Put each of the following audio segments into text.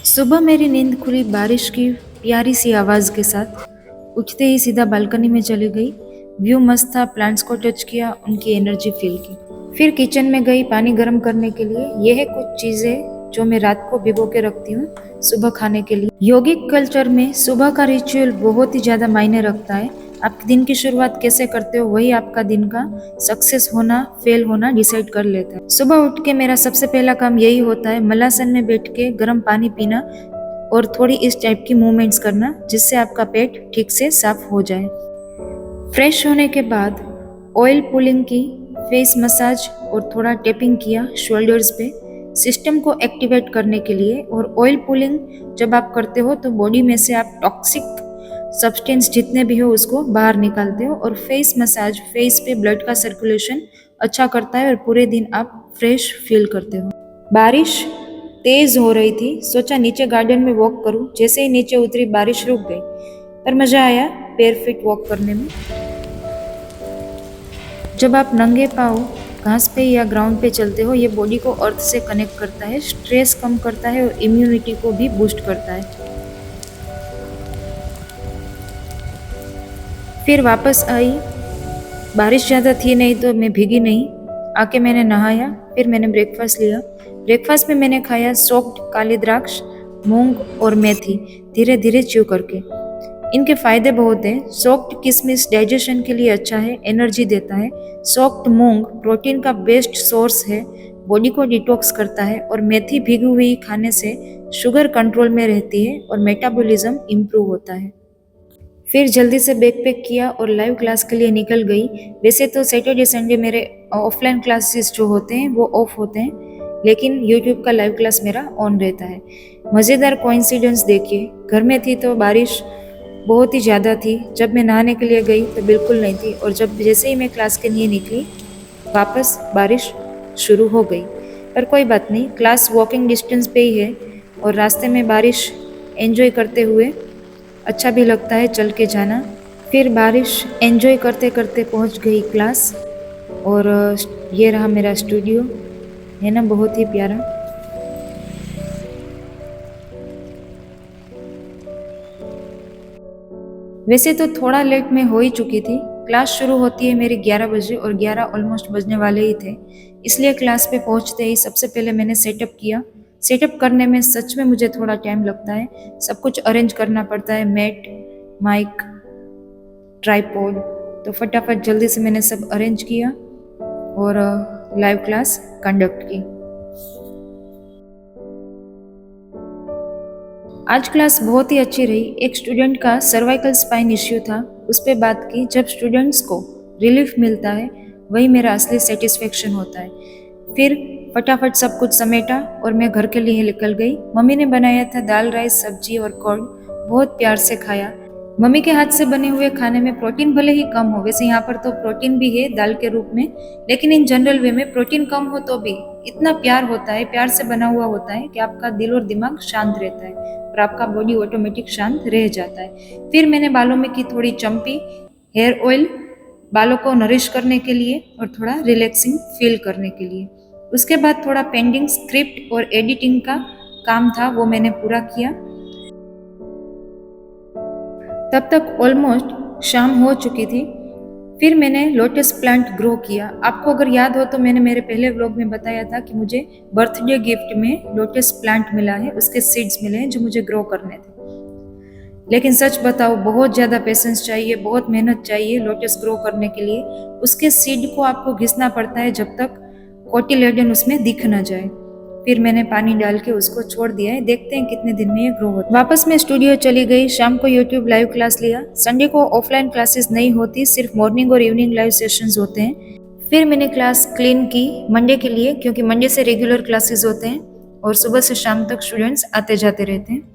सुबह मेरी नींद खुली बारिश की प्यारी सी आवाज़ के साथ। उठते ही सीधा बालकनी में चली गई। व्यू मस्त था, प्लांट्स को टच किया, उनकी एनर्जी फील की। फिर किचन में गई पानी गर्म करने के लिए। यह है कुछ चीज़ें जो मैं रात को भिगो के रखती हूँ सुबह खाने के लिए। यौगिक कल्चर में सुबह का रिचुअल बहुत ही ज़्यादा मायने रखता है। आप दिन की शुरुआत कैसे करते हो वही आपका दिन का सक्सेस होना फेल होना डिसाइड कर लेता है। सुबह उठ के मेरा सबसे पहला काम यही होता है, मलासन में बैठ के गर्म पानी पीना और थोड़ी इस टाइप की मूवमेंट्स करना जिससे आपका पेट ठीक से साफ हो जाए। फ्रेश होने के बाद ऑयल पुलिंग की, फेस मसाज और थोड़ा टैपिंग किया शोल्डर्स पे सिस्टम को एक्टिवेट करने के लिए। और ऑयल पुलिंग जब आप करते हो तो बॉडी में से आप टॉक्सिक सब्सटेंस जितने भी हो उसको बाहर निकालते हो। और फेस मसाज फेस पे ब्लड का सर्कुलेशन अच्छा करता है और पूरे दिन आप फ्रेश फील करते हो। बारिश तेज हो रही थी, सोचा नीचे गार्डन में वॉक करूं। जैसे ही नीचे उतरी बारिश रुक गई, पर मजा आया बेयरफिट वॉक करने में। जब आप नंगे पाँव घास पे या ग्राउंड पे चलते हो, ये बॉडी को अर्थ से कनेक्ट करता है, स्ट्रेस कम करता है और इम्यूनिटी को भी बूस्ट करता है। फिर वापस आई, बारिश ज़्यादा थी नहीं तो मैं भीगी नहीं। आके मैंने नहाया, फिर मैंने ब्रेकफास्ट लिया। ब्रेकफास्ट में मैंने खाया सोक्ड काली द्राक्ष, मूंग और मेथी, धीरे धीरे च्यू करके। इनके फायदे बहुत हैं। सोक्ड किशमिश डाइजेशन के लिए अच्छा है, एनर्जी देता है। सोक्ड मूंग प्रोटीन का बेस्ट सोर्स है, बॉडी को डिटॉक्स करता है। और मेथी भिगी हुई खाने से शुगर कंट्रोल में रहती है और मेटाबॉलिज्म इम्प्रूव होता है। फिर जल्दी से बैग पैक किया और लाइव क्लास के लिए निकल गई। वैसे तो सैटरडे संडे मेरे ऑफलाइन क्लासेस जो होते हैं वो ऑफ होते हैं, लेकिन यूट्यूब का लाइव क्लास मेरा ऑन रहता है। मज़ेदार कोइंसिडेंस देखिए, घर में थी तो बारिश बहुत ही ज़्यादा थी, जब मैं नहाने के लिए गई तो बिल्कुल नहीं थी, और जब जैसे ही मैं क्लास के लिए निकली वापस बारिश शुरू हो गई। पर कोई बात नहीं, क्लास वॉकिंग डिस्टेंस पे ही है और रास्ते में बारिश एंजॉय करते हुए अच्छा भी लगता है चल के जाना। फिर बारिश एंजॉय करते करते पहुंच गई क्लास। और ये रहा मेरा स्टूडियो, है ना बहुत ही प्यारा। वैसे तो थोड़ा लेट में हो ही चुकी थी। क्लास शुरू होती है मेरी 11 बजे और 11 ऑलमोस्ट बजने वाले ही थे, इसलिए क्लास पे पहुंचते ही सबसे पहले मैंने सेटअप किया। सेटअप करने में सच में मुझे थोड़ा टाइम लगता है, सब कुछ अरेंज करना पड़ता है, मैट, माइक, ट्राइपॉड। तो फटाफट जल्दी से मैंने सब अरेंज किया और लाइव क्लास कंडक्ट की। आज क्लास बहुत ही अच्छी रही। एक स्टूडेंट का सर्वाइकल स्पाइन इश्यू था, उस पर बात की। जब स्टूडेंट्स को रिलीफ मिलता है वही मेरा असली सेटिस्फेक्शन होता है। फिर फटाफट सब कुछ समेटा और मैं घर के लिए निकल गई। मम्मी ने बनाया था दाल, राइस, सब्जी और कर्ड, बहुत प्यार से खाया। मम्मी के हाथ से बने हुए खाने में प्रोटीन भले ही कम हो, वैसे यहाँ पर तो प्रोटीन भी है दाल के रूप में, लेकिन इन जनरल वे में प्रोटीन कम हो तो भी इतना प्यार होता है, प्यार से बना हुआ होता है कि आपका दिल और दिमाग शांत रहता है और आपका बॉडी ऑटोमेटिक शांत रह जाता है। फिर मैंने बालों में की थोड़ी चम्पी, हेयर ऑयल बालों को नरिश करने के लिए और थोड़ा रिलैक्सिंग फील करने के लिए। उसके बाद थोड़ा पेंडिंग स्क्रिप्ट और एडिटिंग का काम था, वो मैंने पूरा किया। तब तक ऑलमोस्ट शाम हो चुकी थी। फिर मैंने लोटस प्लांट ग्रो किया। आपको अगर याद हो तो मैंने मेरे पहले व्लॉग में बताया था कि मुझे बर्थडे गिफ्ट में लोटस प्लांट मिला है, उसके सीड्स मिले हैं जो मुझे ग्रो करने थे। लेकिन सच बताओ, बहुत ज़्यादा पेशेंस चाहिए, बहुत मेहनत चाहिए लोटस ग्रो करने के लिए। उसके सीड को आपको घिसना पड़ता है जब तक कोटिलेडन उसमें दिख न जाए। फिर मैंने पानी डाल के उसको छोड़ दिया है, देखते हैं कितने दिन में ये ग्रो होता है। वापस मैं स्टूडियो चली गई, शाम को यूट्यूब लाइव क्लास लिया। संडे को ऑफलाइन क्लासेस नहीं होती, सिर्फ मॉर्निंग और इवनिंग लाइव सेशंस होते हैं। फिर मैंने क्लास क्लीन की मंडे के लिए, क्योंकि मंडे से रेगुलर क्लासेस होते हैं और सुबह से शाम तक स्टूडेंट्स आते जाते रहते हैं।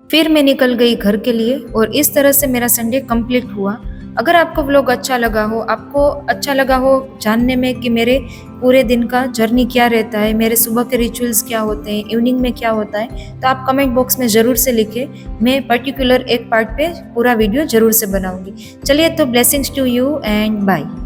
फिर मैं निकल गई घर के लिए और इस तरह से मेरा संडे कंप्लीट हुआ। अगर आपको व्लॉग अच्छा लगा हो, आपको अच्छा लगा हो जानने में कि मेरे पूरे दिन का जर्नी क्या रहता है, मेरे सुबह के रिचुअल्स क्या होते हैं, इवनिंग में क्या होता है, तो आप कमेंट बॉक्स में ज़रूर से लिखें। मैं पर्टिकुलर एक पार्ट पे पूरा वीडियो ज़रूर से बनाऊंगी। चलिए, तो blessings to you and bye.